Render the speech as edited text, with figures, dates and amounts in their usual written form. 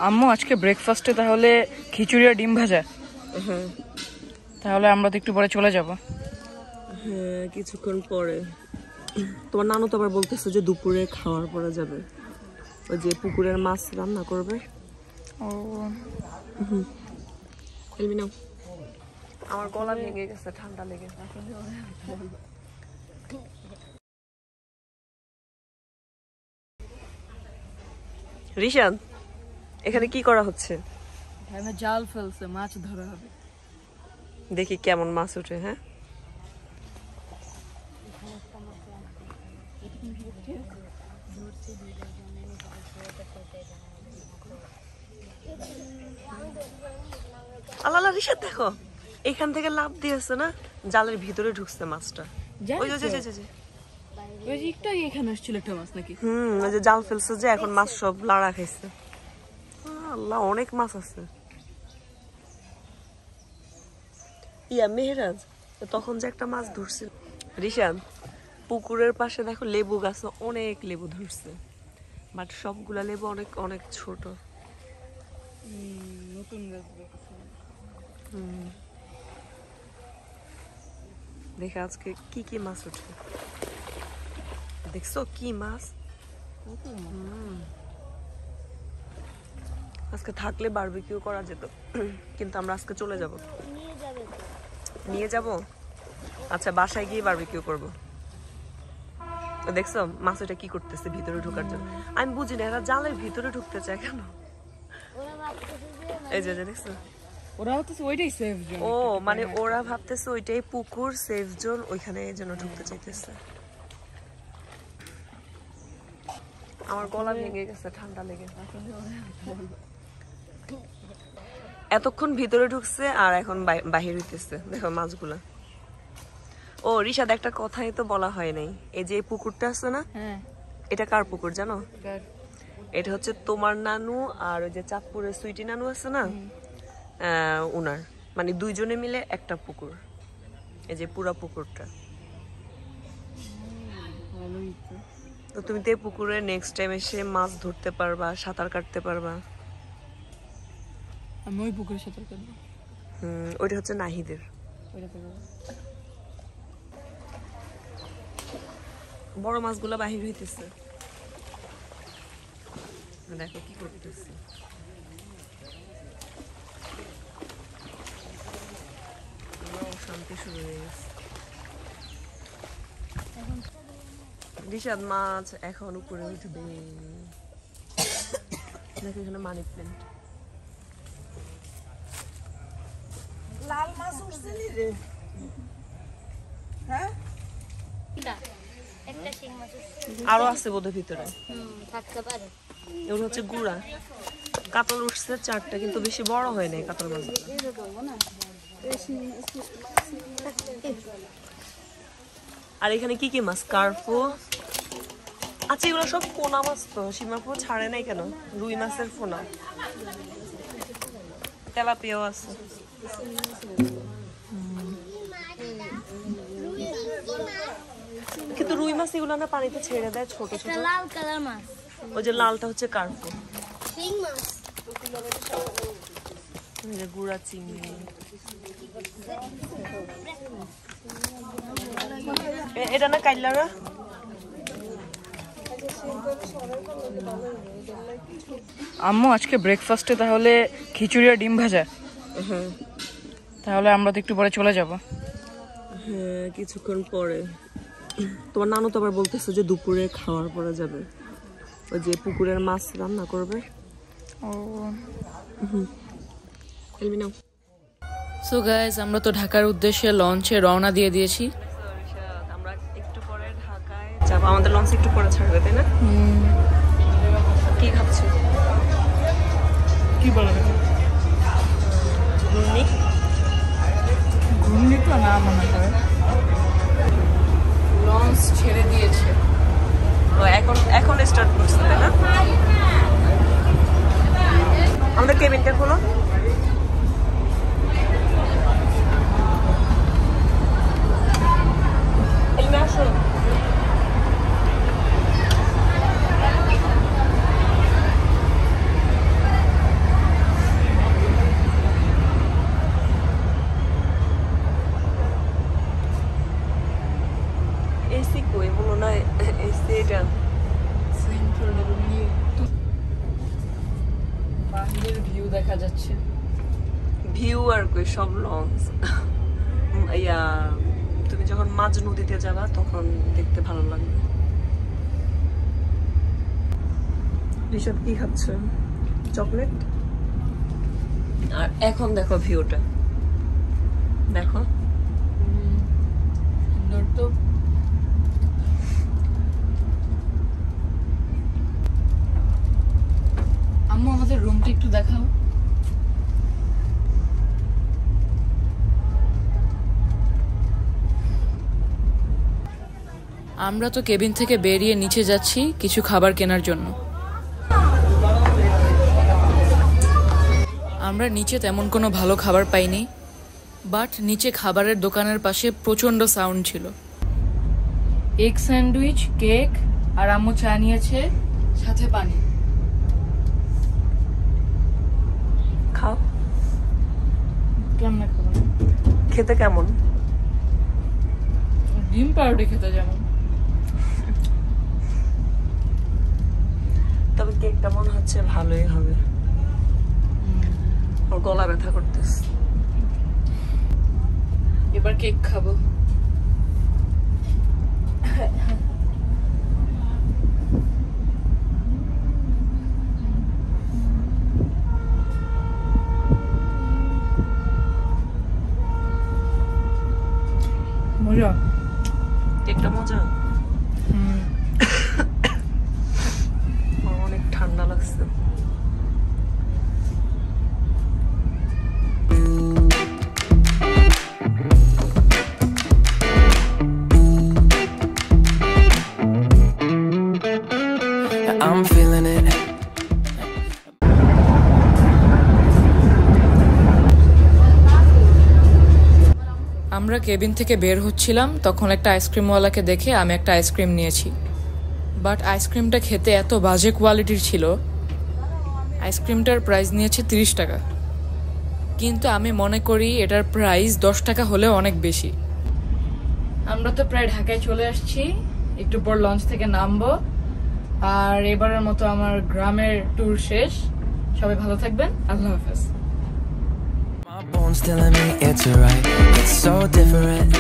আম্মু আজকে ব্রেকফাস্টে তাহলে খিচুড়ি আর ডিম ভাজা। হ্যাঁ তাহলে আমরা তো একটু পরে চলে যাব। হ্যাঁ কিছুক্ষণ পরে। তোমার নানু তো আবার বলতেছে যে দুপুরে খাওয়ার পরে যাবে, ওই যে পুকুরের মাছ রান্না করবে। ও এলবি নাও, আমার গলা ভেঙে গেছে, ঠান্ডা লেগে। রিশান এখানে কি করা হচ্ছে? জাল ফেলছে, মাছ ধরা হবে। দেখি কেমন মাছ উঠে। হ্যাঁ আল্লাহ রিশাদ দেখো, এখান থেকে লাফ দিয়েছে না, জালের ভিতরে ঢুকছে মাছটা। ওই যে একটু এখানে আসছিল একটা মাছ নাকি? ওই যে জাল ফেলছে যে এখন মাছ সব লাড়া খাইছে। আল্লাহ অনেক মাছ আছে। ইয়া মেহরাজ তখন যে একটা মাছ ধরছিল। রিশান পুকুরের পাশে দেখো লেবু গাছে অনেক লেবু ধরছে, বাট সবগুলা লেবু অনেক অনেক ছোট। নতুন গাছ। দেখে আজকে কি কি মাছ উঠে, দেখছো কি মাছ? আজকে থাকলে বারবিকিউ করা যেত, কিন্তু আমরা আজকে চলে যাব। নিয়ে যাব? আচ্ছা বাসায় গিয়ে বারবিকিউ করব। দেখছো মাছ এটা কি করতেছে ভিতরে ঢোকার জন্য? আমি বুঝি না এরা জালের ভিতরে ঢুকতে চায় কেন। এই যে দেখছো, ওরা হচ্ছে ওইটাই সেফ জোন। ও মানে ওরা ভাবতেছে ওইটাই পুকুর, সেফ জোন, ওইখানে যেন ঢুকতে চাইতেছে। আমার গলা ভেঙে গেছে, ঠান্ডা লেগে। এতক্ষণ ভিতরে ঢুকছে আর এখন বাহির হইতেছে। দেখো মাছগুলা। ও রিশাদ একটা কথাই তো বলা হয় নাই, এই যে পুকুরটা আছে না, এটা কার পুকুর জানো? এটা হচ্ছে তোমার নানু আর ওই যে চাঁদপুরের সুইটি নানু আছে না, উনার, মানে দুইজনে মিলে একটা পুকুর। এই যে পুরা পুকুরটা। তো তুমি তো এই পুকুরে নেক্সট টাইম এসে মাছ ধরতে পারবা, সাঁতার কাটতে পারবা। আমি ওই পুকুরে সাঁতার কাটবো। ওইটা হচ্ছে নাহিদের। বড় মাছগুলো বাহির হইতেছে, দেখো কি করতেছে। শান্তি শুরু হয়ে গেছে। রিশাদ মাছ এখন উপরে উঠবে। দেখো এখানে মানি প্ল্যান্ট। লাল মাছ উঠছে নি রে? হ্যাঁ আরো আছে বোধহয় ভিতরে, এগুলো হচ্ছে গুড়া। কাতল উঠছে 4টা, কিন্তু বেশি বড় হয় নাই কাতল মাছ। আর এখানে কি কি মাছ? কার্পো। আচ্ছা এগুলো সব পোনা মাছ তো, সীমাপু ছাড়ে নাই কেন? রুই মাছের পোনা, তেলাপিয়াও আছে। কিন্তু রুই মাছ এগুলো না পানিতে ছেড়ে দেয় ছোট ছোট। লাল কালার মাছ, ওই যে লালটা হচ্ছে কার্পো। শিং মাছ, গুড়া চিংড়ি। এটা না কাইলারা? আম্মু আজকে ব্রেকফাস্টে তাহলে খিচুড়ি আর ডিম ভাজা। তাহলে আমরা তো একটু পরে চলে যাব। হ্যাঁ কিছুক্ষণ পরে। তোমার নানু তো আবার বলতেছে যে দুপুরে খাওয়ার পরে যাবে, ওই যে পুকুরের মাছ রান্না করবে। ও এলবি নাও। সো গাইস আমরা তো ঢাকার উদ্দেশ্যে লঞ্চে রওনা দিয়ে দিয়েছি। আমরা একটু পরে ঢাকায় যাব, আমাদের লঞ্চ একটু পরে ছাড়বে তাই না? কি খাচ্ছো? কি বলো? ঘুগনি? ঘুগনি তো না মনে হয়। লঞ্চ ছেড়ে দিয়েছে, এখন স্টার্ট করছে তাই না? আমাদের কেবিনটা খোলো। আসো। বাহিরের ভিউ দেখা যাচ্ছে। ভিউ আর কই সব লঞ্চ। ইয়া তুমি যখন মাঝ নদীতে যাবা তখন দেখতে ভালো লাগবে। ঋষভ কি খাচ্ছে? চকলেট। আর এখন দেখো ভিউটা, দেখো সুন্দর তো। আম্মু আমাদের রুমটা একটু দেখাও। আমরা তো কেবিন থেকে বেরিয়ে নিচে যাচ্ছি কিছু খাবার কেনার জন্য। আমরা নিচে তেমন কোনো ভালো খাবার পাইনি, বাট নিচে খাবারের দোকানের পাশে প্রচন্ড সাউন্ড ছিল। এগ স্যান্ডউইচ, কেক আর আম্মু চা নিয়েছে, সাথে পানি। খাও। কেমন খাবো? খেতে কেমন? ডিম পাউরুটি খেতে যেমন। তবে কেকটা মনে হচ্ছে ভালোই হবে। ওর গলা ব্যথা করতেছে। এবার কেক খাবো। মজা। কেকটা মজা। আমার অনেক ঠান্ডা লাগছে। I'm feeling it. আমরা কেবিন থেকে বের হচ্ছিলাম, তখন একটা আইসক্রিমওয়ালাকে দেখে আমি একটা আইসক্রিম নিয়েছি। বাট আইসক্রিমটা খেতে এত বাজে কোয়ালিটির ছিল। আইসক্রিমটার প্রাইস নিয়েছে 30 টাকা, কিন্তু আমি মনে করি এটার প্রাইস 10 টাকা হলেও অনেক বেশি। আমরা তো প্রায় ঢাকায় চলে আসছি, একটু পর লঞ্চ থেকে নামবো। আর এবারের মতো আমার গ্রামের ট্যুর শেষ। সবাই ভালো থাকবেন, আল্লাহ হাফেজ। My bones telling me it's alright. It's so different.